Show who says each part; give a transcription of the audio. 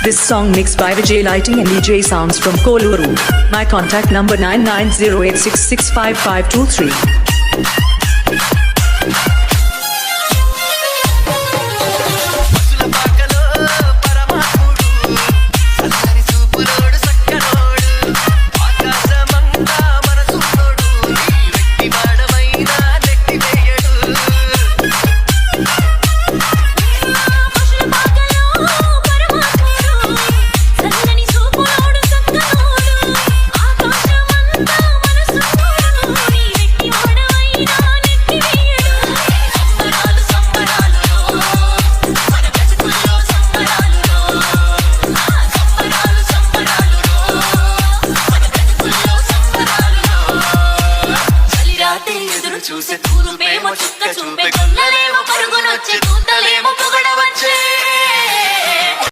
Speaker 1: This song mixed by Vijay Lighting and DJ Sounds from Koluru. My contact number 9908665523.